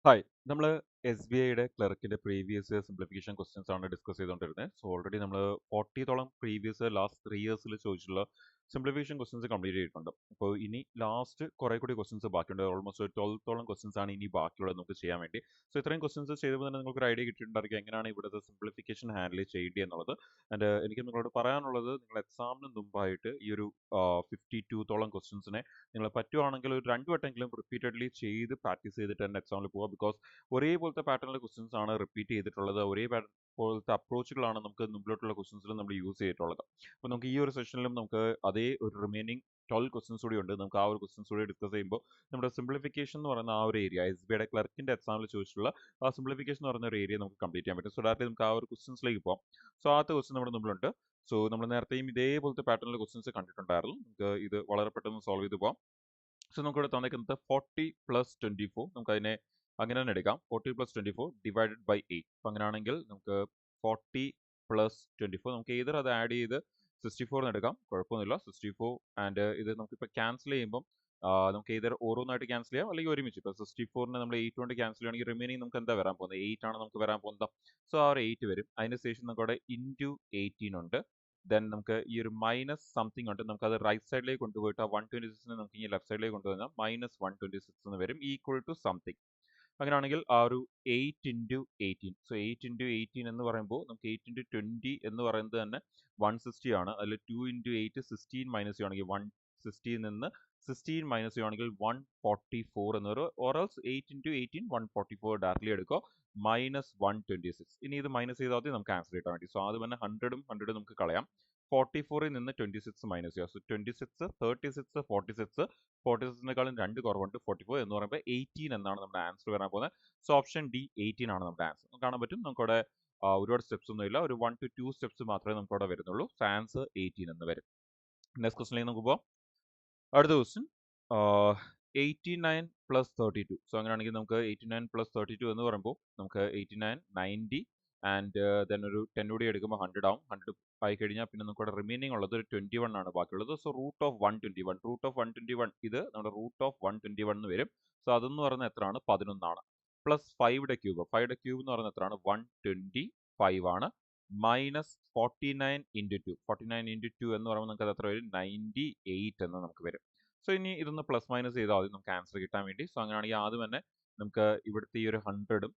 Hi. നമ്മള് എസ്.ബി.ഐയുടെ ക്ലർക്കിന്റെ previous simplification questions ആണ് discuss ചെയ്തുകൊണ്ടിരുന്നത്. സോ ഓൾറെഡി നമ്മൾ 40 പ്രീവിയസ് ലാസ്റ്റ് 3 ഇയേഴ്സിൽ ചോദിച്ചിട്ടുള്ള സിംപ്ലിഫിക്കേഷൻ ക്വസ്റ്റ്യൻസ് കംപ്ലീറ്റ് ചെയ്തിട്ടുണ്ട്. അപ്പോൾ ഇനി ലാസ്റ്റ് കുറെ കൂടി ക്വസ്റ്റ്യൻസ് ബാക്കിയുണ്ട്. ഓൾമോസ്റ്റ് 12 ക്വസ്റ്റ്യൻസ് ആണ് ഇനി ബാക്കിയുള്ളത് നമുക്ക് ചെയ്യാൻ വേണ്ടി. സോ ഇത്രയും ക്വസ്റ്റ്യൻസ് ചെയ്തപ്പോൾ തന്നെ നിങ്ങൾക്ക് ഒരു ഐഡിയ കിട്ടിയിട്ടുണ്ടായിരിക്കും എങ്ങനെയാണ് ഇവിടുത്തെ സിംപ്ലിഫിക്കേഷൻ ഹാൻഡിൽ ചെയ്യേണ്ടത് എന്നുള്ളത്. ആൻഡ് എനിക്ക് നിങ്ങളോട് പറയാനുള്ളത് നിങ്ങൾ എക്സാമിന് മുമ്പായിട്ട് ഈ ഒരു 52 ക്വസ്റ്റ്യൻസിനെ നിങ്ങൾ പറ്റുവാണെങ്കിൽ ഒരു 2 വട്ടമെങ്കിലും റിപ്പീറ്റഡ്ലി ചെയ്ത് പ്രാക്ടീസ് ചെയ്തിട്ട് തന്നെ എക്സാമിൽ പോവുക. ബിക്കോസ് ഒരേപോലത്തെ പാറ്റേണിലെ ക്വസ്റ്റ്യൻസ് ആണ് റിപ്പീറ്റ് ചെയ്തിട്ടുള്ളത്. പോലത്തെ അപ്രോച്ചുകളാണ് നമുക്ക് മുമ്പിലോട്ടുള്ള ക്വസ്റ്റ്യൻസിലും നമ്മൾ യൂസ് ചെയ്തിട്ടുള്ളത്. അപ്പോൾ നമുക്ക് ഈ ഒരു സെഷനിലും നമുക്ക് അതേ ഒരു റിമൈനിങ് 12 ക്വസ്റ്റ്യൻസ് കൂടി ഉണ്ട്. നമുക്ക് ആ ഒരു ക്വസ്റ്റ്യൻസ് കൂടി ഡിസ്കസ് ചെയ്യുമ്പോൾ നമ്മുടെ സിംപ്ലിഫിക്കേഷൻ എന്ന് പറയുന്ന ആ ഒരു ഏരിയ എസ്.ബി.ഐയുടെ ക്ലർക്കിന്റെ എക്സാമിൽ ചോദിച്ചിട്ടുള്ള ആ സിംപ്ലിഫിക്കേഷൻ എന്ന് പറയുന്ന ഒരു ഏരിയ നമുക്ക് കംപ്ലീറ്റ് ചെയ്യാൻ പറ്റും. സോ ഡയറക്റ്റ്ലി നമുക്ക് ആ ഒരു ക്വസ്റ്റ്യൻസിലേക്ക് പോകാം. സോ ആദ്യത്തെ ക്വസ്റ്റ്യൻ നമ്മുടെ മുമ്പിലുണ്ട്. സോ നമ്മൾ നേരത്തെയും ഇതേപോലത്തെ പാറ്റേണിലെ ക്വസ്റ്റ്യൻസ് കണ്ടിട്ടുണ്ടായിരുന്നു. നമുക്ക് ഇത് വളരെ പെട്ടെന്ന് സോൾവ് ചെയ്ത് പോകാം. സോ നമുക്കിവിടെ തന്നിരിക്കുന്നത് 40 പ്ലസ് 24 നമുക്ക് അതിനെ അങ്ങനെ തന്നെ എടുക്കാം. 40 പ്ലസ് 24 ഡിവൈഡഡ് ബൈ 8. അപ്പം അങ്ങനെയാണെങ്കിൽ നമുക്ക് 40 പ്ലസ് 24 നമുക്ക് ഏതൊരു അത് ആഡ് ചെയ്ത് 64 എടുക്കാം, കുഴപ്പമൊന്നുമില്ല. 64 ആൻഡ് ഇത് നമുക്കിപ്പോൾ ക്യാൻസൽ ചെയ്യുമ്പം നമുക്ക് ഏതൊരു ഓരോന്നായിട്ട് ക്യാൻസൽ ചെയ്യാം അല്ലെങ്കിൽ ഒരുമിച്ച്. ഇപ്പോൾ 64നെ നമ്മൾ 8 കൊണ്ട് ക്യാൻസൽ ചെയ്യുകയാണെങ്കിൽ റിമൈനിങ് നമുക്ക് എന്താ വരാൻ പോകുന്നത്? 8 ആണ് നമുക്ക് വരാൻ പോകുന്നത്. സോ ആ ഒരു 8 വരും. അതിന് ശേഷം നമുക്ക് അവിടെ ഇൻറ്റു 18 ഉണ്ട്. ദെൻ നമുക്ക് ഈ ഒരു മൈനസ് സംതിങ് ഉണ്ട്. നമുക്ക് അത് റൈറ്റ് സൈഡിലേക്ക് കൊണ്ടുപോയിട്ട് ആ 126നെ നമുക്ക് ഈ ലെഫ്റ്റ് സൈഡിലേക്ക് കൊണ്ടുവന്നാൽ മൈനസ് 126 എന്ന് വരും, ഈക്വൽ ടു സംതിങ്. അങ്ങനെയാണെങ്കിൽ ആ ഒരു 8 ഇൻറ്റു 18. സോ 8 ഇൻറ്റു 18 എന്ന് പറയുമ്പോൾ നമുക്ക് 8 ഇൻറ്റു 20 എന്ന് പറയുന്നത് തന്നെ 160 ആണ്. അതിൽ 2 ഇൻറ്റു 8 16 മൈനസ് ചെയ്യുകയാണെങ്കിൽ 160 നിന്ന് 16 മൈനസ് ചെയ്യുകയാണെങ്കിൽ 144 എന്ന് വരും. ഓറൽസ് 8 ഇൻറ്റു 18 144 ഡയറക്റ്റ്ലി എടുക്കുക, മൈനസ് 126. ഇനി ഇത് മൈനസ് ചെയ്താൽ മതി നമുക്ക് ആൻസർ കിട്ടാൻ വേണ്ടി. സോ ആദ്യം തന്നെ 100ഉം 100 നമുക്ക് കളയാം. 44ൽ നിന്ന് 26 മൈനസ് ചെയ്യുക. സോ 26 36 46 46നേക്കാളും 2 കുറവുണ്ട്, 44 എന്ന് പറയുമ്പോൾ 18 എന്നാണ് നമ്മുടെ ആൻസർ വരാൻ പോകുന്നത്. സോ ഓപ്ഷൻ ഡി 18 ആണ് നമ്മുടെ ആൻസർ. കാണാൻ പറ്റും നമുക്കവിടെ ഒരുപാട് സ്റ്റെപ്സ് ഒന്നും ഇല്ല, ഒരു 1 to 2 സ്റ്റെപ്സ് മാത്രമേ നമുക്ക് അവിടെ വരുന്നുള്ളൂ. സോ ആൻസർ 18 എന്ന് വരും. നെക്സ്റ്റ് ക്വസ്റ്റിലേക്ക് നമുക്ക് പോകാം. അടുത്ത ക്വസ്റ്റ്യൻ 89 പ്ലസ് 32. സോ അങ്ങനെയാണെങ്കിൽ നമുക്ക് 89 പ്ലസ് 32 എന്ന് പറയുമ്പോൾ നമുക്ക് 89 90 ആൻഡ് ദെൻ ഒരു 10 കൂടി എടുക്കുമ്പോൾ 100 ആവും. 100 ആയി കഴിഞ്ഞാൽ പിന്നെ നമുക്ക് ഇവിടെ റിമൈനിങ് ഉള്ളത് ഒരു 21 ആണ് ബാക്കിയുള്ളത്. So root of 121. Root of 121 ഇത് നമ്മുടെ റൂട്ട് ഓഫ് 121 എന്ന് വരും. സോ അതെന്ന് പറയുന്നത് എത്രയാണ്? 11 ആണ്. പ്ലസ് 5യുടെ ക്യൂബ്. 5യുടെ ക്യൂബ് എന്ന് പറയുന്നത് എത്രയാണ്? 125 ആണ്. Minus 49 into 2. 49 ഇൻറ്റു 2 എന്ന് പറയുമ്പോൾ നമുക്ക് അത് എത്ര വരും? 98 എന്ന് നമുക്ക് വരും. സോ ഇനി ഇതൊന്ന് പ്ലസ് മൈനസ് ചെയ്താൽ മതി നമുക്ക് ആൻസർ കിട്ടാൻ വേണ്ടി. സോ അങ്ങനെയാണെങ്കിൽ ആദ്യം തന്നെ നമുക്ക് ഇവിടുത്തെ ഈ ഒരു 100ഉം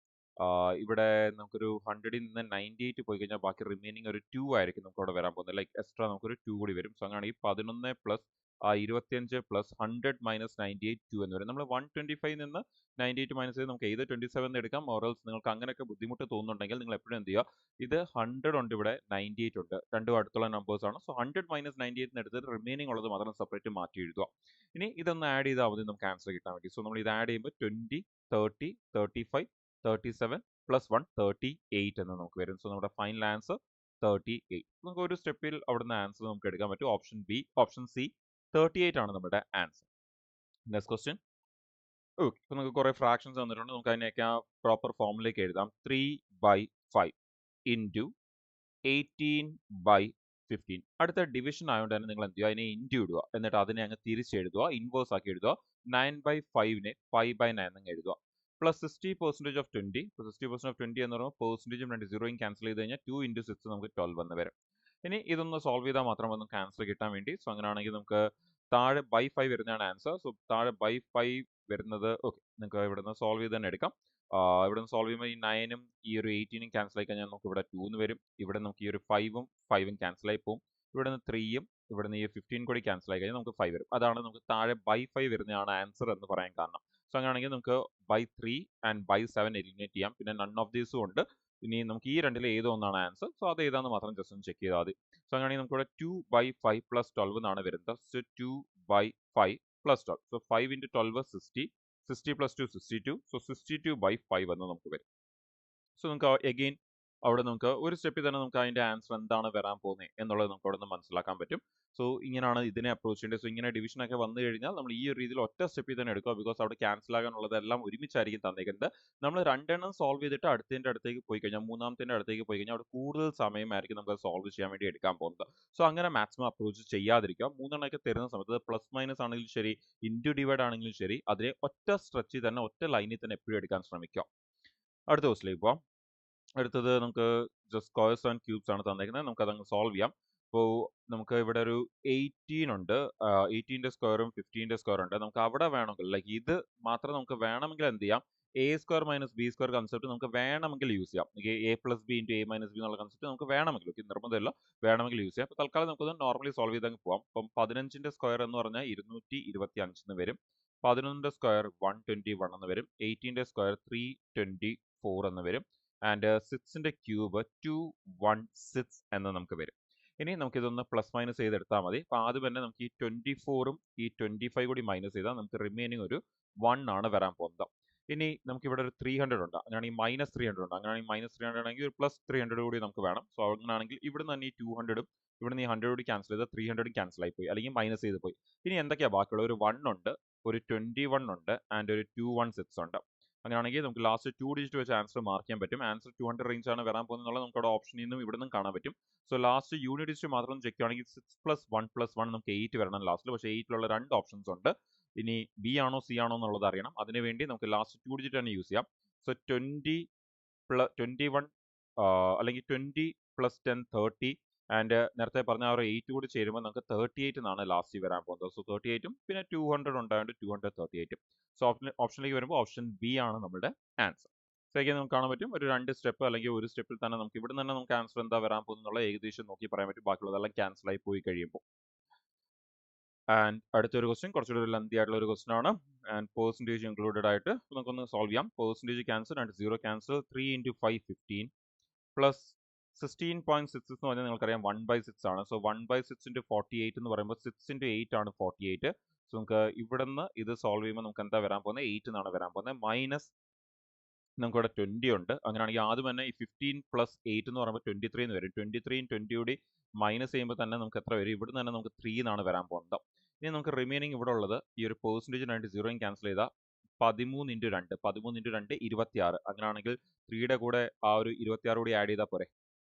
ഇവിടെ നമുക്കൊരു 100ൽ നിന്ന് 98 പോയി കഴിഞ്ഞാൽ ബാക്കി റിമൈനിങ് ഒരു 2 ആയിരിക്കും നമുക്ക് അവിടെ വരാൻ പോകുന്നത്. ലൈക്ക് എക്സ്ട്രാ നമുക്കൊരു 2 കൂടി വരും. സോ അങ്ങനെയാണെങ്കിൽ 11 പ്ലസ് 25 പ്ലസ് 100 മൈനസ് 98 2 എന്ന് വരും. നമ്മൾ 125 നിന്ന് 98 മൈനസ് ചെയ്ത് നമുക്ക് ഏത് 27 എടുക്കാം. ഓറൽസ് നിങ്ങൾക്ക് അങ്ങനെയൊക്കെ ബുദ്ധിമുട്ട് തോന്നുന്നുണ്ടെങ്കിൽ നിങ്ങൾ എപ്പോഴും എന്ത് ചെയ്യുക, ഇത് 100 ഉണ്ട്, ഇവിടെ 98 ഉണ്ട്, രണ്ടും അടുത്തുള്ള നമ്പേഴ്സ് ആണ്. സോ 100 മൈനസ് 98 എടുത്തിട്ട് റിമൈനിങ് ഉള്ളത് മാത്രം സെപ്പറേറ്റ് മാറ്റി എഴുതുക. ഇനി ഇതൊന്ന് ആഡ് ചെയ്താൽ മതി നമുക്ക് ആൻസർ കിട്ടാൻ വേണ്ടി. സോ നമ്മൾ ഇത് ആഡ് ചെയ്യുമ്പോൾ 20 30 35 37 പ്ലസ് 1 38 എന്ന് നമുക്ക് വരും. സോ നമ്മുടെ ഫൈനൽ ആൻസർ 38. നമുക്ക് ഒരു സ്റ്റെപ്പിൽ അവിടുന്ന് ആൻസർ നമുക്ക് എടുക്കാൻ പറ്റും. ഓപ്ഷൻ സി 38 ആണ് നമ്മുടെ ആൻസർ. Next question. ഓക്കെ, ഇപ്പൊ നമുക്ക് കുറെ ഫ്രാക്ഷൻസ് തന്നിട്ടുണ്ട്. നമുക്ക് അതിനെയൊക്കെ ആ പ്രോപ്പർ ഫോമിലേക്ക് എഴുതാം. 3/5 ഇൻറ്റു 18/15. അടുത്ത ഡിവിഷൻ ആയതുകൊണ്ട് തന്നെ നിങ്ങൾ എന്ത് ചെയ്യുക, അതിനെ ഇൻറ്റു ഇടുക, എന്നിട്ട് അതിനെ അങ്ങ് തിരിച്ചെഴുതുക, ഇൻവേഴ്സ് ആക്കി എഴുതുക. 9/5നെ 5/9 അങ്ങ് എഴുതുക. Plus 60% of 20. 60% ഓഫ് 20 എന്ന് പറയുമ്പോൾ പെർസെൻറ്റേജും 2 സീറോയും ക്യാൻസൽ ചെയ്ത് കഴിഞ്ഞാൽ 2 ഇൻറ്റു 6 നമുക്ക് 12 എന്ന് വരും. ഇനി ഇതൊന്ന് സോൾവ് ചെയ്താൽ മാത്രം നമുക്ക് ആൻസർ കിട്ടാൻ വേണ്ടി. സോ അങ്ങനെയാണെങ്കിൽ നമുക്ക് താഴെ ബൈ 5 വരുന്നതാണ് ആൻസർ. സോ താഴെ ബൈ 5 വരുന്നത് ഓക്കെ, നിങ്ങൾക്ക് ഇവിടെ നിന്ന് സോൾവ് ചെയ്ത് തന്നെ എടുക്കാം. ഇവിടെ നിന്ന് സോൾവ് ചെയ്യുമ്പോൾ ഈ 9ഉം ഈ ഒരു 18ഉം ക്യാൻസൽ ആയി കഴിഞ്ഞാൽ നമുക്ക് ഇവിടെ 2 എന്ന് വരും. ഇവിടെ നമുക്ക് ഈ ഒരു 5ഉം ക്യാൻസൽ ആയി പോകും. ഇവിടെ നിന്ന് 3യും ഇവിടെ നിന്ന് ഈ 15 കൂടി ക്യാൻസൽ ആയി കഴിഞ്ഞാൽ നമുക്ക് 5 വരും. അതാണ് നമുക്ക് താഴെ ബൈ 5 വരുന്നതാണ് ആൻസർ എന്ന് പറയാൻ കാരണം. സോ അങ്ങനെയാണെങ്കിൽ നമുക്ക് ബൈ 3 ആൻഡ് ബൈ 7 എലിമിനേറ്റ് ചെയ്യാം. പിന്നെ നൺ ഓഫ് ദീസും ഉണ്ട്. ഇനി നമുക്ക് ഈ രണ്ടിൽ ഏതോ ഒന്നാണ് ആൻസർ. സോ അത് ഏതാന്ന് മാത്രം ജസ്റ്റ് ഒന്ന് ചെക്ക് ചെയ്താൽ മതി. സോ അങ്ങനെയാണെങ്കിൽ നമുക്ക് ഇവിടെ 2/5 പ്ലസ് 12 എന്നാണ് വരുന്നത്. So 2/5 plus 12. So 5 into 12 60. 60 plus 2 62. So 62/5 എന്ന് നമുക്ക് വരും. സോ നമുക്ക് അഗെയിൻ അവിടെ നമുക്ക് ഒരു സ്റ്റെപ്പിൽ തന്നെ നമുക്ക് അതിന്റെ ആൻസർ എന്താണ് വരാൻ പോകുന്നത് എന്നുള്ളത് നമുക്ക് അവിടെ നിന്ന് മനസ്സിലാക്കാൻ പറ്റും. സോ ഇങ്ങനെയാണ് ഇതിനെ അപ്രോച്ച് ചെയ്യേണ്ടത്. സോ ഇങ്ങനെ ഡിവിഷൻ ഒക്കെ വന്നു കഴിഞ്ഞാൽ നമ്മൾ ഈ ഒരു രീതിയിൽ ഒറ്റ സ്റ്റെപ്പിൽ തന്നെ എടുക്കുക. ബിക്കോസ് അവിടെ ക്യാൻസൽ ആകാനുള്ളതെല്ലാം ഒരുമിച്ചായിരിക്കും തന്നേക്കുന്നത്. നമ്മൾ രണ്ടെണ്ണം സോൾവ് ചെയ്തിട്ട് അടുത്തതിന്റെ അടുത്തേക്ക് പോയി കഴിഞ്ഞാൽ, മൂന്നാമത്തിന്റെ അടുത്തേക്ക് പോയി കഴിഞ്ഞാൽ അവിടെ കൂടുതൽ സമയമായിരിക്കും നമുക്ക് സോൾവ് ചെയ്യാൻ വേണ്ടി എടുക്കാൻ പോകുന്നത്. സോ അങ്ങനെ മാക്സിമം അപ്രോച്ച് ചെയ്യാതിരിക്കുക. മൂന്നെണ്ണമൊക്കെ തരുന്ന സമയത്ത് പ്ലസ് മൈനസ് ആണെങ്കിലും ശരി, ഇൻറ്റു ഡിവൈഡ് ആണെങ്കിലും ശരി, അതിനെ ഒറ്റ സ്ട്രെച്ചിൽ തന്നെ ഒറ്റ ലൈനിൽ തന്നെ എപ്പോഴും എടുക്കാൻ ശ്രമിക്കുക. അടുത്ത ക്വസ്റ്റിലേക്ക് പോവാം. അടുത്തത് നമുക്ക് ജസ്റ്റ് സ്ക്വയർസ് ആൻഡ് ക്യൂബ്സ് ആണ് തന്നേക്കുന്നത്. നമുക്ക് അതങ്ങ് സോൾവ് ചെയ്യാം. അപ്പോൾ നമുക്ക് ഇവിടെ ഒരു 18 ഉണ്ട്. 18ന്റെ സ്ക്വയറും 15ന്റെ സ്ക്വയർ ഉണ്ട്. നമുക്ക് അവിടെ വേണമെങ്കിൽ ലൈക്ക് ഇത് മാത്രം നമുക്ക് വേണമെങ്കിൽ എന്ത് ചെയ്യാം, A square minus B square concept നമുക്ക് വേണമെങ്കിൽ യൂസ് ചെയ്യാം. A plus B into A minus B എന്നുള്ള കൺസെപ്റ്റ് നമുക്ക് വേണമെങ്കിൽ, നിർബന്ധമില്ല, വേണമെങ്കിൽ യൂസ് ചെയ്യാം. അപ്പോൾ തൽക്കാലം നമുക്കത് നോർമലി സോൾവ് ചെയ്തങ്ങ് പോവാം. അപ്പം 15ന്റെ സ്ക്വയർ എന്ന് പറഞ്ഞാൽ 225 എന്ന് വരും. 11ന്റെ സ്ക്വയർ 121 എന്ന് വരും. 18ന്റെ സ്ക്വയർ 324 എന്ന് വരും. ആൻഡ് 6ന്റെ ക്യൂബ് 216 എന്ന് നമുക്ക് വരും. ഇനി നമുക്കിതൊന്ന് പ്ലസ് മൈനസ് ചെയ്തെടുത്താൽ മതി. അപ്പോൾ ആദ്യം തന്നെ നമുക്ക് ഈ 24ഉം ഈ 25 കൂടി മൈനസ് ചെയ്താൽ നമുക്ക് റിമൈനിങ് ഒരു 1 ആണ് വരാൻ പോകുന്നത്. ഇനി നമുക്ക് ഇവിടെ ഒരു 300 ഉണ്ട്, അങ്ങനെയാണെങ്കിൽ മൈനസ് 300 ഉണ്ട്. അങ്ങനെയാണെങ്കിൽ മൈനസ് 300 ആണെങ്കിൽ ഒരു പ്ലസ് 300 കൂടി നമുക്ക് വേണം. സോ അങ്ങനെയാണെങ്കിൽ ഇവിടുന്ന് തന്നെ ഈ 200ഉം ഇവിടുന്ന് ഈ 100 കൂടി ക്യാൻസൽ ചെയ്ത് 300 ക്യാൻസൽ ആയി പോയി, അല്ലെങ്കിൽ മൈനസ് ചെയ്ത് പോയി. ഇനി എന്തൊക്കെയാണ് ബാക്കിയുള്ള ഒരു 1 ഉണ്ട്, ഒരു 21 ഉണ്ട്, ആൻഡ് ഒരു 216 ഉണ്ട്. അങ്ങനെയാണെങ്കിൽ നമുക്ക് ലാസ്റ്റ് 2 ഡിജിറ്റ് വെച്ച് ആൻസർ മാർക്ക് ചെയ്യാൻ പറ്റും. ആൻസർ 200 റേഞ്ച് ആണ് വരാൻ പോകുന്നത് എന്നുള്ളത് നമുക്ക് അവിടെ ഓപ്ഷനിൽ നിന്നും ഇവിടെ നിന്നും കാണാൻ പറ്റും. സോ ലാസ്റ്റ് യൂണിറ്റ് ഡിജിറ്റ് മാത്രം ചെക്ക് ചെയ്യുകയാണെങ്കിൽ 6 പ്ലസ് 1 പ്ലസ് 1 നമുക്ക് 8 വരണം ലാസ്റ്റിൽ. പക്ഷേ 8ലുള്ള 2 ഓപ്ഷൻസ് ഉണ്ട്. ഇനി ബി ആണോ സി ആണോ എന്നുള്ളത് അറിയണം. അതിനുവേണ്ടി നമുക്ക് ലാസ്റ്റ് 2 ഡിജിറ്റ് തന്നെ യൂസ് ചെയ്യാം. സോ 21 അല്ലെങ്കിൽ 20 പ്ലസ് 10 30, ആൻഡ് നേരത്തെ പറഞ്ഞ ആ ഒരു 8 കൂടി ചേരുമ്പോൾ നമുക്ക് 38 എന്നാണ് ലാസ്റ്റ് വരാൻ പോകുന്നത്. സോ 38ഉം പിന്നെ 200 ഉണ്ടായതുകൊണ്ട് 238. സോ ഓപ്ഷനിലേക്ക് വരുമ്പോൾ ഓപ്ഷൻ ബി ആണ് നമ്മുടെ ആൻസർ. സോ again നമുക്ക് കാണാൻ പറ്റും ഒരു 2 സ്റ്റെപ്പ് അല്ലെങ്കിൽ ഒരു സ്റ്റെപ്പിൽ തന്നെ നമുക്ക് ഇവിടെ തന്നെ നമുക്ക് ആൻസർ എന്താ വരാൻ പോകുന്നുള്ള ഏകദേശം നോക്കി പറയാൻ പറ്റും. ബാക്കിയുള്ളതെല്ലാം ക്യാൻസൽ ആയി പോയി കഴിയുമ്പോൾ. ആൻഡ് അടുത്തൊരു ക്വസ്റ്റ്യൻ കുറച്ചുകൂടി ഒരു ലെന്തി ആയിട്ടുള്ള ഒരു ക്വസ്റ്റ്യൻ ആണ്. ആൻഡ് പെർസെൻറ്റേജ് ഇൻക്ലൂഡഡ് ആയിട്ട് നമുക്കൊന്ന് സോൾവ് ചെയ്യാം. Percentage cancel and 0 cancel. 3 × 5 15 plus 16.6 എന്ന് പറഞ്ഞാൽ നിങ്ങൾക്കറിയാം 1/6 ആണ്. സോ 1/6 × 48 എന്ന് പറയുമ്പോൾ 6 × 8 ആണ് 48. സോ നമുക്ക് ഇവിടുന്ന് ഇത് സോൾവ് ചെയ്യുമ്പോൾ നമുക്ക് എന്താ വരാൻ പോകുന്നത്, 8 എന്നാണ് വരാൻ പോകുന്നത്. മൈനസ് നമുക്കിവിടെ 20 ഉണ്ട്. അങ്ങനെയാണെങ്കിൽ ആദ്യം തന്നെ ഈ 15 പ്ലസ് 8 എന്ന് പറയുമ്പോൾ 23 എന്ന് വരും. 23യും 20 കൂടി മൈനസ് ചെയ്യുമ്പോൾ തന്നെ നമുക്ക് എത്ര വരും, ഇവിടുന്ന് തന്നെ നമുക്ക് 3 എന്നാണ് വരാൻ പോകുന്നത്. ഇനി നമുക്ക് റിമൈനിങ് ഇവിടെ ഉള്ളത് ഈ ഒരു പെർസെൻറ്റേജിനായിട്ട് 0യും ക്യാൻസൽ ചെയ്താൽ 13 × 2 13 × 2 26. അങ്ങനെയാണെങ്കിൽ 3യുടെ കൂടെ ആ ഒരു 26 കൂടി ആഡ് ചെയ്താൽ പോരെ.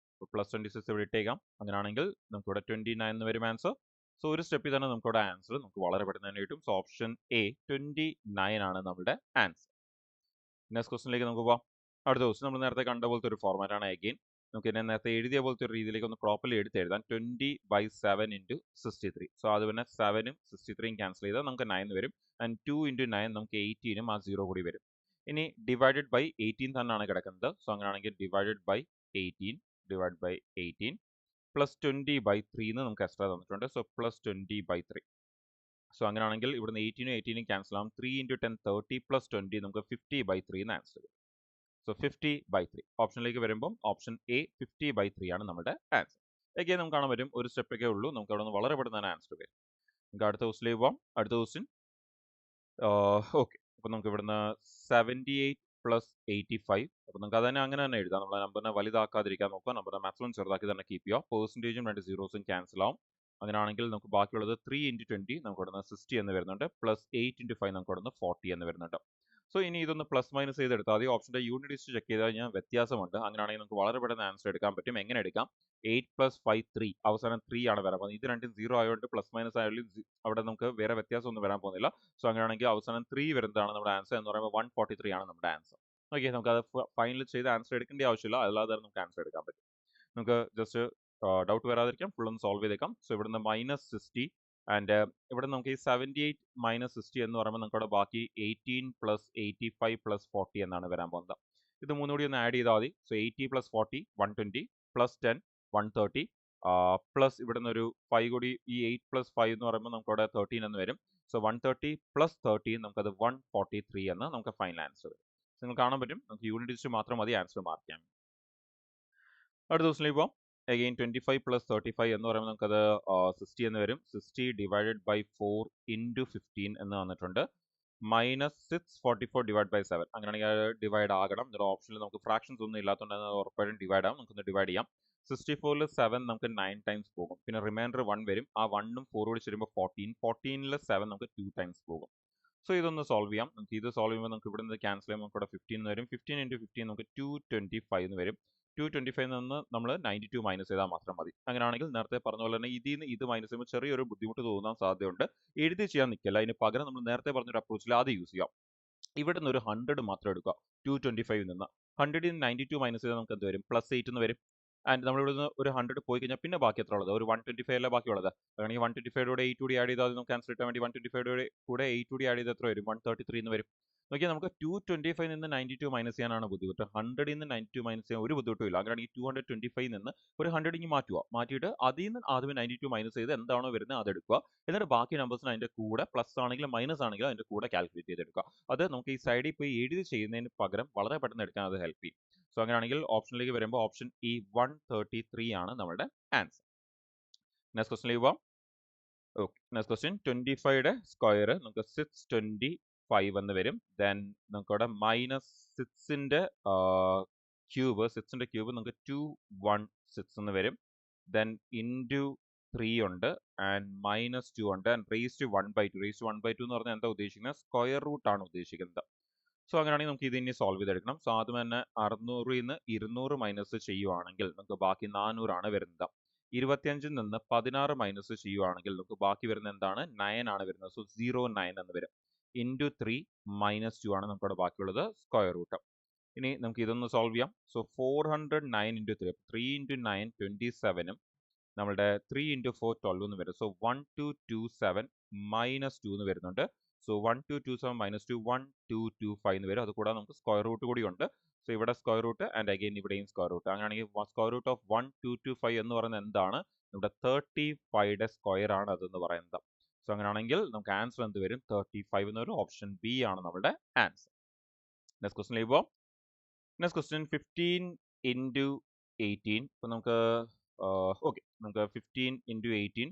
പ്ലസ് 26 ഇവിടെ ഇട്ടേക്കാം. അങ്ങനെയാണെങ്കിൽ നമുക്ക് ഇവിടെ 29 എന്ന് വരും ആൻസർ. സോ ഒരു സ്റ്റെപ്പിൽ തന്നെ നമുക്ക് ഇവിടെ ആൻസർ നമുക്ക് വളരെ പെട്ടെന്ന് തന്നെ കിട്ടും. സോ ഓപ്ഷൻ എ 29 ആണ് നമ്മുടെ ആൻസർ. നെക്സ്റ്റ് ക്വസ്റ്റിനിലേക്ക് നമുക്ക് പോകാം. അടുത്ത ക്വസ്റ്റ്യൻ നമ്മൾ നേരത്തെ കണ്ട പോലത്തെ ഒരു ഫോർമാറ്റ് ആണ്. അഗെയിൻ നമുക്ക് ഇതിനെ നേരത്തെ എഴുതിയ പോലത്തെ ഒരു രീതിയിലേക്ക് ഒന്ന് പ്രോപ്പർലി എടുത്തെഴുതാൻ. 20/7 × 63. സോ അത് പിന്നെ 7ഉം 63യും ക്യാൻസൽ ചെയ്താൽ നമുക്ക് 9 വരും. ആൻഡ് 2 × 9 നമുക്ക് 18ഉം ആ 0 കൂടി വരും. ഇനി ഡിവൈഡഡ് ബൈ 18 തന്നെയാണ് കിടക്കുന്നത്. സോ അങ്ങനെയാണെങ്കിൽ ഡിവൈഡഡ് ബൈ 18 പ്ലസ് 20/3 എന്ന് നമുക്ക് എക്സ്ട്രാ തന്നിട്ടുണ്ട്. So plus 20/3. സോ അങ്ങനെയാണെങ്കിൽ ഇവിടുന്ന് 18നും ക്യാൻസൽ ആവും. 3 × 10 30 പ്ലസ് 20 നമുക്ക് 50/3 എന്ന് ആൻസർ വരും. സോ 50/3 ഓപ്ഷനിലേക്ക് വരുമ്പോൾ ഓപ്ഷൻ എ 50/3 ആണ് നമ്മുടെ ആൻസർ. again നമുക്ക് കാണാൻ പറ്റും ഒരു സ്റ്റെപ്പൊക്കെ ഉള്ളൂ. നമുക്ക് അവിടെ നിന്ന് വളരെ പെട്ടെന്ന് തന്നെ ആൻസർ വരും. നമുക്ക് അടുത്ത ക്വസ്റ്റിലേക്ക് പോവാം. അടുത്ത ക്വസ്റ്റ്യൻ ഓക്കെ. അപ്പോൾ നമുക്ക് ഇവിടുന്ന് 78 പ്ലസ് 85. അപ്പോൾ നമുക്ക് അതന്നെ അങ്ങനെ തന്നെ എഴുതാം. നമ്മൾ നമ്പറിനെ വലുതാക്കാതിരിക്കാൻ നോക്കുക. നമ്പറിനെ മാക്സിമം ചെറുതാക്കി തന്നെ കീപ്പ് ചെയ്യുക. പെർസെൻറ്റേജും 2 സീറോസും ക്യാൻസൽ ആവും. അങ്ങനെയാണെങ്കിൽ നമുക്ക് ബാക്കിയുള്ളത് 3 × 20 നമുക്ക് ഇവിടുന്ന് 60 എന്ന് വരുന്നുണ്ട്. പ്ലസ് 8 × 5 നമുക്ക് ഇവിടുന്ന് 40 എന്ന് വരുന്നുണ്ട്. സോ ഇനി ഇതൊന്ന് പ്ലസ് മൈനസ് ചെയ്തെടുത്താൽ മതി. ഓപ്ഷൻ്റെ യൂണിറ്റ് ലിസ്റ്റ് ചെക്ക് ചെയ്താൽ കഴിഞ്ഞാൽ വ്യത്യാസമുണ്ട്. അങ്ങനെയാണെങ്കിൽ നമുക്ക് വളരെ പെട്ടെന്ന് ആൻസർ എടുക്കാൻ പറ്റും. എങ്ങനെ എടുക്കാം, 8 + 5 3, അവസാനം 3 ആണ് വരാൻ പോകുന്നത്. ഇത് രണ്ടും 0 ആയതുകൊണ്ട് പ്ലസ് മൈനസ് ആയാലും അവിടെ നമുക്ക് വേറെ വ്യത്യാസമൊന്നും വരാൻ പോകുന്നില്ല. സോ അങ്ങനെയാണെങ്കിൽ അവസാനം 3 വരുന്നതാണ് നമ്മുടെ ആൻസർ എന്ന് പറയുമ്പോൾ 143 ആണ് നമ്മുടെ ആൻസർ. ഓക്കെ, നമുക്ക് അത് ഫൈനൽ ചെയ്ത് ആൻസർ എടുക്കേണ്ട ആവശ്യമില്ല, അല്ലാതെ നമുക്ക് ആൻസർ എടുക്കാൻ പറ്റും. നമുക്ക് ജസ്റ്റ് ഡൗട്ട് വരാതിരിക്കാം ഫുൾ ഒന്ന് സോൾവ് ചെയ്തേക്കാം. സോ ഇവിടുന്ന് -60 ആൻഡ് ഇവിടെ നമുക്ക് ഈ 78 - 60 എന്ന് പറയുമ്പോൾ നമുക്ക് അവിടെ ബാക്കി 18 + 85 + 40 എന്നാണ് വരാൻ പോകുന്നത്. ഇത് മൂന്നും കൂടി ഒന്ന് ആഡ് ചെയ്താൽ മതി. സോ 80 + 40 120 + 10 130 പ്ലസ് ഇവിടുന്ന് ഒരു 5 കൂടി, ഈ 8 + 5 എന്ന് പറയുമ്പോൾ നമുക്ക് അവിടെ 13 എന്ന് വരും. സോ 130 + 13 നമുക്കത് 143 എന്ന് നമുക്ക് ഫൈനൽ ആൻസർ വരും. നിങ്ങൾ കാണാൻ പറ്റും നമുക്ക് യൂണിറ്റ് ഡിജിറ്റ് മാത്രം മതി ആൻസർ മാർക്ക് ചെയ്യാൻ. അടുത്ത ദിവസത്തിലേക്ക് പോകാം. അഗെയിൻ 25 + 35 എന്ന് പറയുമ്പോൾ നമുക്കത് 60 എന്ന് വരും. 60 / 4 × 15 എന്ന് വന്നിട്ടുണ്ട്. -644 ഡിവൈഡ് ബൈ 7 അങ്ങനെയാണെങ്കിൽ ഡിവൈഡ് ആകണം. ഒരു ഓപ്ഷനിൽ നമുക്ക് ഫ്രാക്ഷൻസ് ഒന്നും ഇല്ലാത്തതുകൊണ്ട് അത് ഉറപ്പായിട്ടും ഡിവൈഡ് ആവും. നമുക്കൊന്ന് ഡിവൈഡ് ചെയ്യാം. 64ൽ 7 നമുക്ക് 9 ടൈംസ് പോകും. പിന്നെ റിമൈൻഡർ 1 വരും. ആ 1ഉം 4 കൂടി ചേരുമ്പോൾ 14. 14ൽ 7 നമുക്ക് 2 ടൈംസ് പോകും. സോ ഇതൊന്ന് സോൾവ് ചെയ്യാം. നമുക്ക് ഇത് സോൾവ് ചെയ്യുമ്പോൾ നമുക്ക് ഇവിടെ നിന്ന് ക്യാൻസൽ ചെയ്യുമ്പോൾ നമുക്ക് ഇവിടെ 15 എന്ന് വരും. 15 ഇൻറ്റു 15 നമുക്ക് 225 എന്ന് വരും. 225 നിന്ന് നമ്മൾ 92 മൈനസ് ചെയ്താൽ മാത്രം മതി. അങ്ങനെയാണെങ്കിൽ നേരത്തെ പറഞ്ഞ പോലെ തന്നെ ഇതിൽ നിന്ന് ഇത് മൈനസ് ചെയ്യുമ്പോൾ ചെറിയൊരു ബുദ്ധിമുട്ട് തോന്നാൻ സാധ്യതയുണ്ട്. എഴുതി ചെയ്യാൻ നിൽക്കില്ല. അതിന് പകരം നമ്മൾ നേരത്തെ പറഞ്ഞൊരു അപ്രോച്ചിൽ അത് യൂസ് ചെയ്യാം. ഇവിടെ നിന്ന് ഒരു 100 മാത്രം എടുക്കുക 225 നിന്ന്. 100ൽ നിന്ന് 92 മൈനസ് ചെയ്താൽ നമുക്ക് എന്ത് വരും? +8 എന്ന് വരും. ആൻഡ് നമ്മൾ ഇവിടെ നിന്ന് ഒരു 100 പോയി കഴിഞ്ഞാൽ പിന്നെ ബാക്കി എത്ര ഉള്ളത്? ഒരു 125 അല്ലേ ബാക്കിയുള്ളത്. അങ്ങനെയാണെങ്കിൽ 125 കൂടെ 8 കൂടി ആഡ് ചെയ്താൽ നമുക്ക് ആൻസർ കിട്ടാൻ വേണ്ടി 125 കൂടെ 8 കൂടി ആഡ് ചെയ്ത് എത്ര വരും? 133 എന്ന് വരും. നോക്കിയാൽ നമുക്ക് 225 നിന്ന് 92 മൈനസ് ചെയ്യാനാണ് ബുദ്ധിമുട്ട്. 100ൽ നിന്ന് 92 മൈനസ് ചെയ്യാൻ ഒരു ബുദ്ധിമുട്ടും ഇല്ല. അങ്ങനെയാണെങ്കിൽ 225 നിന്ന് ഒരു 100 ഇങ്ങ് മാറ്റുക. മാറ്റിയിട്ട് അതിൽ നിന്ന് ആദ്യമേ 92 മൈനസ് ചെയ്ത് എന്താണോ വരുന്നത് അതെടുക്കുക. എന്നിട്ട് ബാക്കി നമ്പേഴ്സിന് അതിന്റെ കൂടെ പ്ലസ് ആണെങ്കിലും മൈനസ് ആണെങ്കിലും അതിന്റെ കൂടെ കാൽക്കുലേറ്റ് ചെയ്തെടുക്കുക. അത് നമുക്ക് ഈ സൈഡിൽ പോയി എഴുതി ചെയ്യുന്നതിന് പകരം വളരെ പെട്ടെന്ന് എടുക്കാൻ അത് ഹെൽപ്പ് ചെയ്യും. സോ അങ്ങനെയാണെങ്കിൽ ഓപ്ഷനിലേക്ക് വരുമ്പോൾ ഓപ്ഷൻ ഇ 133 ആണ് നമ്മുടെ ആൻസർ. നെക്സ്റ്റ് ക്വസ്റ്റ്യനിലേക്ക് പോവാം. ഓക്കെ, നെക്സ്റ്റ് ക്വസ്റ്റ്യൻ 25യുടെ സ്ക്വയർ നമുക്ക് 625 എന്ന് വരും. ദെൻ നമുക്കവിടെ -6ന്റെ ക്യൂബ് നമുക്ക് 216 എന്ന് വരും. ദെൻ ഇൻറ്റു 3 ഉണ്ട് ആൻഡ് -2 ഉണ്ട് and raise to 1/2. Raise to 1/2 എന്ന് പറഞ്ഞാൽ എന്താ ഉദ്ദേശിക്കുന്നത്? സ്ക്വയർ റൂട്ട് ആണ് ഉദ്ദേശിക്കുന്നത്. സോ അങ്ങനെയാണെങ്കിൽ നമുക്ക് ഇത് ഇനി സോൾവ് ചെയ്തെടുക്കണം. സോ ആദ്യം തന്നെ 600ൽ നിന്ന് 200 മൈനസ് ചെയ്യുവാണെങ്കിൽ നമുക്ക് ബാക്കി 400 ആണ് വരുന്നത്. 25ൽ നിന്ന് 16 മൈനസ് ചെയ്യുവാണെങ്കിൽ നമുക്ക് ബാക്കി വരുന്നത് എന്താണ്? 9 ആണ് വരുന്നത്. സോ 09 എന്ന് വരും. ഇൻറ്റു 3 -2 ആണ് നമുക്കവിടെ ബാക്കിയുള്ളത് സ്ക്വയർ റൂട്ട്. ഇനി നമുക്ക് ഇതൊന്ന് സോൾവ് ചെയ്യാം. സോ 409 ഇൻറ്റു 3 3 ഇൻറ്റു 9 27ഉം നമ്മുടെ 3 ഇൻറ്റു 4 12 എന്ന് വരും. സോ 1227 -2 എന്ന് വരുന്നുണ്ട്. സോ 1227 -2 1225 എന്ന് വരും. അത് കൂടാതെ നമുക്ക് സ്ക്വയർ റൂട്ട് കൂടി ഉണ്ട്. സോ ഇവിടെ സ്ക്വയർ റൂട്ട് ആൻഡ് അഗെയിൻ ഇവിടെയും സ്ക്വയർ റൂട്ട്. അങ്ങനെയാണെങ്കിൽ സ്ക്വയർ റൂട്ട് ഓഫ് 1225 എന്ന് പറയുന്നത് എന്താണ്? നമ്മുടെ 35യുടെ സ്ക്വയർ ആണ് അതെന്ന് പറയുന്നത്. സോ അങ്ങനെയാണെങ്കിൽ നമുക്ക് ആൻസർ എന്ത് വരും? 35 എന്ന് വരും. ഓപ്ഷൻ ബി ആണ് നമ്മുടെ ആൻസർ. നെക്സ്റ്റ് ക്വസ്റ്റ്യനിലേക്ക് പോവാം. Next question 15 into 18. ഇപ്പം നമുക്ക് ഓക്കെ, നമുക്ക് 15 ഇൻറ്റു 18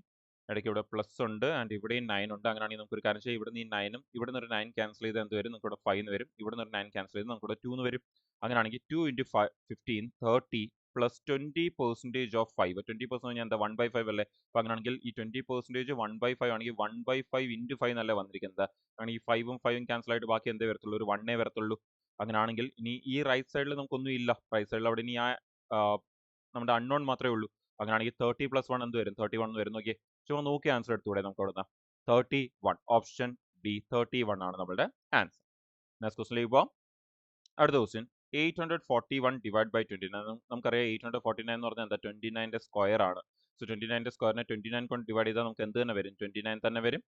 ഇടയ്ക്ക് ഇവിടെ പ്ലസ് ഉണ്ട് ആൻഡ് ഇവിടെയും 9 ഉണ്ട്. അങ്ങനെയാണെങ്കിൽ നമുക്കൊരു കാര്യം ചെയ്യാം. ഇവിടെ നിന്ന് ഈ 9ഉം ഇവിടെ നിന്ന് ഒരു 9 ക്യാൻസൽ ചെയ്ത് എന്ത് വരും? നമുക്ക് ഇവിടെ 5 എന്ന് വരും. ഇവിടെ നിന്ന് ഒരു 9 ക്യാൻസൽ ചെയ്ത് നമുക്ക് ഇവിടെ 2 എന്ന് വരും. അങ്ങനെയാണെങ്കിൽ 2 ഇൻറ്റു 15 30 പ്ലസ് 20% ഓഫ് 5. 20% പറഞ്ഞാൽ എന്താ? 1/5 അല്ലേ? അപ്പം അങ്ങനെയാണെങ്കിൽ ഈ 20% 1/5 ആണെങ്കിൽ 1/5 ഇൻറ്റു 5 എന്നല്ലേ വന്നിരിക്കുന്നത്. അങ്ങനെ ഈ 5ഉം 5ഉം ക്യാൻസൽ ആയിട്ട് ബാക്കി എന്തേ വരത്തുള്ളൂ? ഒരു 1 വരത്തുള്ളൂ. അങ്ങനെയാണെങ്കിൽ ഇനി ഈ റൈറ്റ് സൈഡിൽ നമുക്കൊന്നും ഇല്ല. റൈറ്റ് സൈഡിൽ അവിടെ ഇനി നമ്മുടെ അൺനോൺ മാത്രമേ ഉള്ളൂ. അങ്ങനെയാണെങ്കിൽ 30 + 1 എന്ത് വരും? 31 എന്ന് വരും. നോക്കിയേ, ചുമ്മാ നോക്കി ആൻസർ എടുത്തുകൂടെ നമുക്ക് അവിടെ നിന്ന്? 31. ഓപ്ഷൻ ബി 31 ആണ് നമ്മുടെ ആൻസർ. നെക്സ്റ്റ് ക്വസ്റ്റ്യനിലേക്ക് പോവാം. അടുത്ത ക്വസ്റ്റ്യൻ 841 ഡിവൈഡ് ബൈ 29. നമുക്കറിയാം 849 എന്ന് പറഞ്ഞാൽ എന്താ? 29ന്റെ സ്ക്വയർ ആണ്. സോ 29ന്റെ സ്ക്വയറിനെ 29 കൊണ്ട് ഡിവൈഡ് ചെയ്താൽ നമുക്ക് എന്ത് തന്നെ വരും? 29 തന്നെ വരും.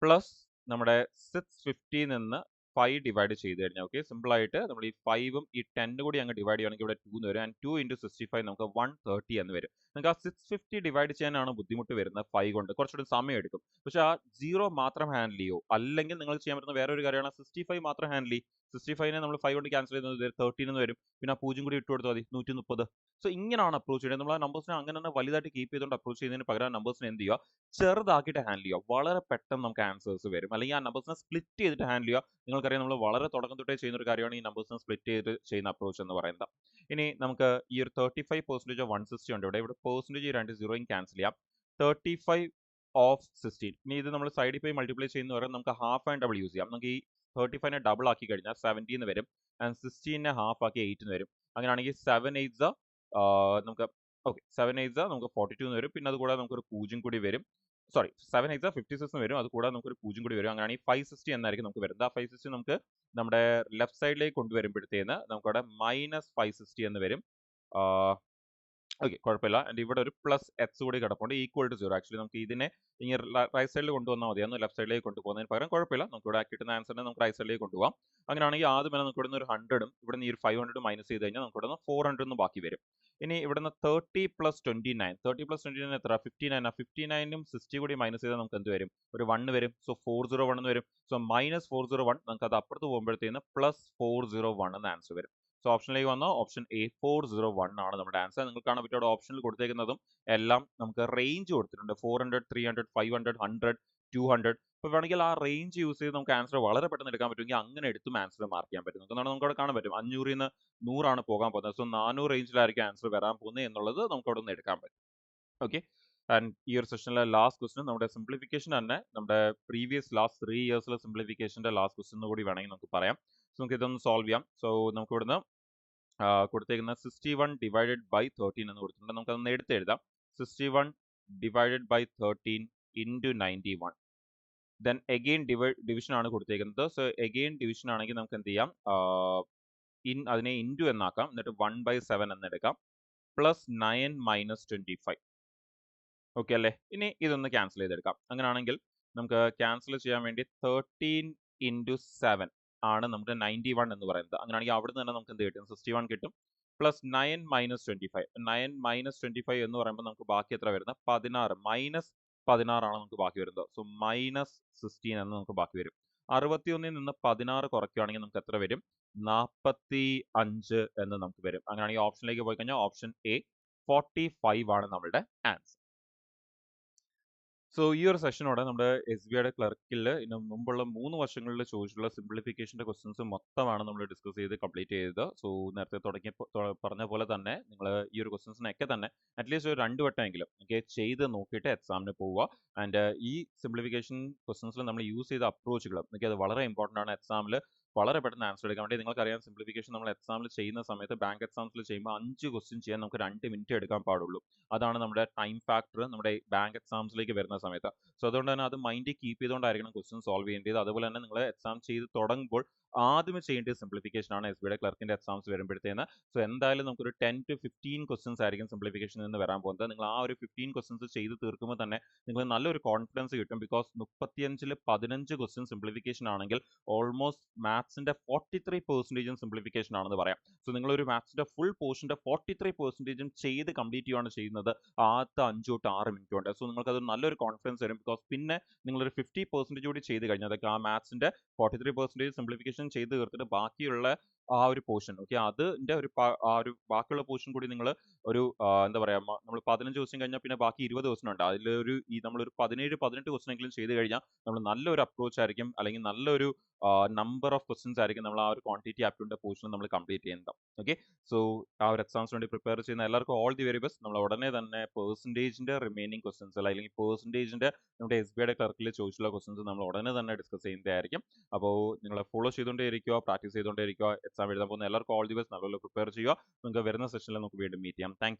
പ്ലസ് നമ്മുടെ 650 നിന്ന് 5 ഡിവൈഡ് ചെയ്ത് കഴിഞ്ഞാൽ ഓക്കെ, സിമ്പിൾ ആയിട്ട് നമ്മൾ ഈ 5ഉം ഈ 10 കൂടി അങ്ങ് ഡിവൈഡ് ചെയ്യുകയാണെങ്കിൽ ഇവിടെ 2 എന്ന് വരും. ആൻഡ് 2 ഇൻറ്റു 65 നമുക്ക് 130 എന്ന് വരും. നമുക്ക് ആ 650 ഡിവൈഡ് ചെയ്യാനാണ് ബുദ്ധിമുട്ട് വരുന്നത് 5 കൊണ്ട്. കുറച്ചുകൂടി സമയം എടുക്കും. പക്ഷേ ആ 0 മാത്രം ഹാൻഡിൽ ചെയ്യോ? അല്ലെങ്കിൽ നിങ്ങൾ ചെയ്യാൻ പറ്റുന്ന വേറൊരു കാര്യമാണ് 65 മാത്രം ഹാൻഡിൽ ചെയ്യും. 65നെ നമ്മൾ 5 കൊണ്ട് ക്യാൻസൽ ചെയ്യുന്നത് 13 എന്ന് വരും. പിന്നെ ആ 0 കൂടി ഇട്ട് കൊടുത്താൽ മതി 130. സോ ഇങ്ങനെയാണ് അപ്രോച്ച് ചെയ്യുന്നത്. നമ്മൾ ആ നമ്പേഴ്സിനെ അങ്ങനെ തന്നെ വലുതായിട്ട് കീപ്പ് ചെയ്തുകൊണ്ട് അപ്രോച്ച് ചെയ്യുന്നതിന് പകരം നമ്പേഴ്സിനെ എന്ത് ചെയ്യുക? ചെറുതാക്കിയിട്ട് ഹാൻഡിൽ ചെയ്യുക. വളരെ പെട്ടെന്ന് നമുക്ക് ആൻസേഴ്സ് വരും. അല്ലെങ്കിൽ ആ നമ്പേഴ്സിനെ സ്പ്ലിറ്റ് ചെയ്തിട്ട് ഹാൻഡിൽ ചെയ്യുക. നിങ്ങൾക്കറിയാം നമ്മൾ വളരെ തുടക്കം തൊട്ടേ ചെയ്യുന്ന ഒരു കാര്യമാണ് ഈ നമ്പേഴ്സിനെ സ്പ്ലിറ്റ് ചെയ്ത് ചെയ്യുന്ന അപ്രോച്ച് എന്ന് പറയുന്നത്. ഇനി നമുക്ക് ഈ ഒരു 35% ഓഫ് 160 ഉണ്ട് ഇവിടെ. ഇവിടെ പെർസെൻറ്റേജ് 2 0യും ക്യാൻസൽ ചെയ്യാം. 35 ഓഫ് 16. ഇനി ഇത് നമ്മൾ സൈഡിൽ പോയി മൾട്ടിപ്ലൈ ചെയ്യുന്ന പറയാൻ നമുക്ക് ഹാഫ് ആൻഡ് ഡബിൾ യൂസ് ചെയ്യാം. നമുക്ക് ഈ 35നെ ഡബിൾ ആക്കി കഴിഞ്ഞാൽ 70 എന്ന് വരും. ആൻഡ് 16നെ ഹാഫ് ആക്കി 8 എന്ന് വരും. അങ്ങനെയാണെങ്കിൽ 7 8 നമുക്ക് ഓക്കെ 7 8 നമുക്ക് 42 എന്ന് വരും. പിന്നെ അതുകൂടാതെ നമുക്കൊരു 0 കൂടി വരും. സോറി 7 8 56 എന്ന് വരും. അത് കൂടാതെ നമുക്കൊരു 0 കൂടി വരും. അങ്ങനെയാണെങ്കിൽ 560 എന്നായിരിക്കും നമുക്ക് വരുന്നത്. ആ 560 നമുക്ക് നമ്മുടെ ലെഫ്റ്റ് സൈഡിലേക്ക് കൊണ്ടുവരുമ്പോഴത്തേന്ന് നമുക്കവിടെ -560 എന്ന് വരും. ഓക്കെ, കുഴപ്പമില്ല. ആൻഡ് ഇവിടെ ഒരു പ്ലസ് എക്സ് കൂടി കിടപ്പുണ്ട്. Equal to 0. ആക്ച്വലി നമുക്ക് ഇതിനെ ഇനി റൈറ്റ് സൈഡിൽ കൊണ്ടുവന്നാൽ മതി. അന്ന് ലെഫ്റ്റ് സൈഡിലേക്ക് കൊണ്ടുപോകുന്നതിന് പകരം കുഴപ്പമില്ല. നമുക്ക് ഇവിടെ കിട്ടുന്ന ആൻസറിനെ നമുക്ക് റൈറ്റ് സൈഡിലേക്ക് കൊണ്ടുപോകാം. അങ്ങനെയാണെങ്കിൽ ആദ്യം തന്നെ നമുക്ക് ഇവിടുന്ന് ഒരു 100ഉം ഇവിടെ ഈ ഒരു 500 മൈനസ് ചെയ്ത് കഴിഞ്ഞാൽ നമുക്ക് ഇവിടുന്ന് 400 ബാക്കി വരും. ഇനി ഇവിടുന്ന് 30 + 29. 30 + 29 എത്ര? 59. 59ഉം 60 കൂടി മൈനസ് ചെയ്താൽ നമുക്ക് എന്ത് വരും? ഒരു 1 വരും. സോ 401 എന്ന് വരും. സോ -401 നമുക്ക് അത് അപ്പുറത്ത് പോകുമ്പോഴത്തേന്ന് +401 എന്ന ആൻസർ വരും. സോ ഓപ്ഷനിലേക്ക് വന്നാൽ ഓപ്ഷൻ എ 401 ആണ് നമ്മുടെ ആൻസർ. നിങ്ങൾക്ക് കാണാൻ പറ്റും അവിടെ ഓപ്ഷനിൽ കൊടുത്തേക്കുന്നതും എല്ലാം നമുക്ക് റേഞ്ച് കൊടുത്തിട്ടുണ്ട്. 400 300 500 100 200. ഇപ്പോൾ വേണമെങ്കിൽ ആ റേഞ്ച് യൂസ് ചെയ്ത് നമുക്ക് ആൻസർ വളരെ പെട്ടെന്ന് എടുക്കാൻ പറ്റുമെങ്കിൽ അങ്ങനെ എടുത്തും ആൻസർ മാർക്ക് ചെയ്യാൻ പറ്റും. നമുക്ക് അവിടെ കാണാൻ പറ്റും 500 നിന്ന് 100 പോകാൻ പോകുന്നത്. സോ 400 റേഞ്ചിലായിരിക്കും ആൻസർ വരാൻ പോകുന്നത് എന്നുള്ളത് നമുക്ക് അവിടെ നിന്ന് എടുക്കാൻ പറ്റും. ഓക്കെ, ആൻഡ് ഈ ഒരു സെഷനിലെ ലാസ്റ്റ് ക്വസ്റ്റ്യൻ നമ്മുടെ സിംപ്ലിഫിക്കേഷൻ തന്നെ നമ്മുടെ പ്രീവിയസ് ലാസ്റ്റ് 3 ഇയേഴ്സിലെ സിംപ്ലിഫിക്കേഷന്റെ ലാസ്റ്റ് ക്വസ്റ്റ്യൻ കൂടി വേണമെങ്കിൽ നമുക്ക് പറയാം. സോ നമുക്ക് ഇതൊന്ന് സോൾവ് ചെയ്യാം. സോ നമുക്ക് ഇവിടുന്ന് കൊടുത്തേക്കുന്ന 61 ഡിവൈഡഡ് ബൈ 13 എന്ന് കൊടുത്തിട്ടുണ്ട്. നമുക്ക് അതൊന്ന് എടുത്തെഴുതാം. 61 divided by 13 into 91. Then again division ആണ് കൊടുത്തേക്കുന്നത്. സോ എഗെയിൻ ഡിവിഷൻ ആണെങ്കിൽ നമുക്ക് എന്ത് ചെയ്യാം, അതിനെ ഇൻറ്റു എന്നാക്കാം, എന്നിട്ട് 1/7 എന്നെടുക്കാം, പ്ലസ് 9 മൈനസ് 25. ഓക്കെ അല്ലേ? ഇനി ഇതൊന്ന് ക്യാൻസൽ ചെയ്തെടുക്കാം. അങ്ങനെയാണെങ്കിൽ നമുക്ക് ക്യാൻസൽ ചെയ്യാൻ വേണ്ടി 13 ഇൻറ്റു 7 ആണ് നമുക്ക് 91 എന്ന് പറയുന്നത്. അങ്ങനെയാണെങ്കിൽ അവിടെ നിന്ന് തന്നെ നമുക്ക് എന്ത് കിട്ടും, 61 കിട്ടും, പ്ലസ് 9 മൈനസ് 25. 9 മൈനസ് 25 എന്ന് പറയുമ്പോൾ നമുക്ക് ബാക്കി എത്ര വരുന്നത്, 16 മൈനസ് 16 ആണ് നമുക്ക് ബാക്കി വരുന്നത്. സോ മൈനസ് 16 എന്ന് നമുക്ക് ബാക്കി വരും. 61 നിന്ന് 16 കുറയ്ക്കുകയാണെങ്കിൽ നമുക്ക് എത്ര വരും, 45 എന്ന് നമുക്ക് വരും. അങ്ങനെയാണെങ്കിൽ ഓപ്ഷനിലേക്ക് പോയി കഴിഞ്ഞാൽ ഓപ്ഷൻ എ 45 ആണ് നമ്മുടെ ആൻസർ. സോ ഈ ഒരു സെഷനോടെ നമ്മുടെ എസ് ബി ഐയുടെ ക്ലർക്കിൽ ഇതിന് മുമ്പുള്ള 3 വർഷങ്ങളിൽ ചോദിച്ചിട്ടുള്ള സിംപ്ലിഫിക്കേഷന്റെ ക്വസ്റ്റ്യൻസ് മൊത്തമാണ് നമ്മൾ ഡിസ്കസ് ചെയ്ത് കംപ്ലീറ്റ് ചെയ്തത്. സോ നേരത്തെ പറഞ്ഞ പോലെ തന്നെ നിങ്ങൾ ഈ ഒരു ക്വസ്റ്റ്യൻസിനൊക്കെ തന്നെ അറ്റ്ലീസ്റ്റ് ഒരു 2 വട്ടമെങ്കിലും ചെയ്ത് നോക്കിയിട്ട് എക്സാമിന് പോവുക. ആൻഡ് ഈ സിംപ്ലിഫിക്കേഷൻ ക്വസ്റ്റ്യൻസിൽ നമ്മൾ യൂസ് ചെയ്ത അപ്രോച്ചുകൾ അത് വളരെ ഇമ്പോർട്ടൻ്റ് ആണ്. എക്സാമിൽ വളരെ പെട്ടെന്ന് ആൻസർ എടുക്കാൻ വേണ്ടി നിങ്ങൾക്കറിയാം, സിംപ്ലിഫിക്കേഷൻ നമ്മൾ എക്സാമിൽ ചെയ്യുന്ന സമയത്ത് ബാങ്ക് എക്സാംസിൽ ചെയ്യുമ്പോൾ 5 ക്വസ്റ്റ്യൻ ചെയ്യാൻ നമുക്ക് 2 മിനിറ്റ് എടുക്കാൻ പാടുള്ളൂ. അതാണ് നമ്മുടെ ടൈം ഫാക്ടർ നമ്മുടെ ബാങ്ക് എക്സാംസിലേക്ക് വരുന്ന സമയത്ത്. സോ അതുകൊണ്ട് തന്നെ അത് മൈൻഡിൽ കീപ്പ് ചെയ്തുകൊണ്ടായിരിക്കണം ക്വസ്റ്റ്യൻ സോൾവ് ചെയ്യേണ്ടത്. അതുപോലെ തന്നെ നിങ്ങൾ എക്സാം ചെയ്ത് തുടങ്ങുമ്പോൾ ആദ്യമേ ചെയ്യേണ്ടത് സിംപ്ലിഫിക്കേഷൻ ആണ് എസ് ബിയുടെ ക്ലർക്കിന്റെ എക്സാംസ് വരുമ്പോഴത്തേന്. സോ എന്തായാലും നമുക്കൊരു 10 to 15 ക്വസ്റ്റ്യൻസ് ആയിരിക്കും സിംപ്ലിഫിക്കേഷനിൽ നിന്ന് വരാൻ പോകുന്നത്. നിങ്ങൾ ആ ഒരു 15 ക്വസ്റ്റ്യൻസ് ചെയ്ത് തീർക്കുമ്പോൾ തന്നെ നിങ്ങൾ നല്ലൊരു കോൺഫിഡൻസ് കിട്ടും. ബിക്കോസ് 35-ൽ 15 ക്വസ്റ്റ്യൻ സിംപ്ലിഫിക്കേഷൻ ആണെങ്കിൽ ഓൾമോസ്റ്റ് മാത്സിന്റെ 43% സിംപ്ലിഫിക്കേഷൻ ആണെന്ന് പറയാം. സോ നിങ്ങളൊരു മാത്സിന്റെ ഫുൾ പോർഷന്റെ 43% ചെയ്ത് കംപ്ലീറ്റ് ചെയ്യുകയാണ് ചെയ്യുന്നത് ആദ്യത്തെ 5 തൊട്ട് 6 മിനിറ്റ് കൊണ്ട്. സോ നിങ്ങൾക്ക് അത് നല്ലൊരു കോൺഫിഡൻസ് വരും. ബിക്കോസ് പിന്നെ നിങ്ങളൊരു 50% കൂടി ചെയ്ത് കഴിഞ്ഞാൽ അതൊക്കെ ആ മാത്സിന്റെ 43% സിംപ്ലിഫിക്കേഷൻ ചെയ്ത് തീർത്തിട്ട് ബാക്കിയുള്ള ആ ഒരു പോർഷൻ അതിന്റെ ആ ഒരു ബാക്കിയുള്ള പോർഷൻ കൂടി നിങ്ങൾ ഒരു എന്താ പറയാ, നമ്മൾ 15 ക്വസ്റ്റ്യൻ കഴിഞ്ഞാൽ പിന്നെ ബാക്കി 20 ക്വസ്റ്റ്യൻ ഉണ്ട്. അതിലൊരു നമ്മളൊരു 17-18 ക്വസ്റ്റ്യൻ എങ്കിലും ചെയ്ത് കഴിഞ്ഞാൽ നമ്മൾ നല്ലൊരു അപ്രോച്ച് ആയിരിക്കും, അല്ലെങ്കിൽ നല്ലൊരു നമ്പർ ഓഫ് ക്വസ്റ്റ്യൻസ് ആയിരിക്കും നമ്മൾ ആ ഒരു ക്വാണ്ടിറ്റി ആപ്റ്റിറ്റ്യൂഡിന്റെ പോർഷൻ നമ്മൾ കംപ്ലീറ്റ് ചെയ്യുന്നത്. ഓക്കെ, സോ ആ ഒരു എക്സാംസിന് വേണ്ടി പ്രിപ്പയർ ചെയ്യുന്ന എല്ലാവർക്കും ഓൾ ദി വെരി ബെസ്റ്റ്. നമ്മൾ ഉടനെ തന്നെ പെർസെന്റേജിന്റെ റിമൈനിങ് ക്വസ്റ്റ്യൻസ് അല്ലെങ്കിൽ പെർസെന്റേജിന്റെ നമ്മുടെ എസ് ബി ഐയുടെ ക്ലർക്കിൽ ചോദിച്ചുള്ള ക്വസ്റ്റ്യൻസ് നമ്മൾ ഉടനെ തന്നെ ഡിസ്കസ് ചെയ്യുന്നതായിരിക്കും. അപ്പോൾ നിങ്ങൾ ഫോളോ ചെയ്തുകൊണ്ടേ ഇരിക്കുക, പ്രാക്ടീസ് ചെയ്തുകൊണ്ടേ ഇരിക്കുക. എക്സാം എഴുതാൻ പോകുന്ന എല്ലാവർക്കും ഓൾ ദി ബെസ്റ്റ്. നല്ലപോലെ പ്രിപ്പയർ ചെയ്യുക. നിങ്ങൾക്ക് വരുന്ന സെഷനിൽ നമുക്ക് വീണ്ടും മീറ്റ് ചെയ്യാം. താങ്ക്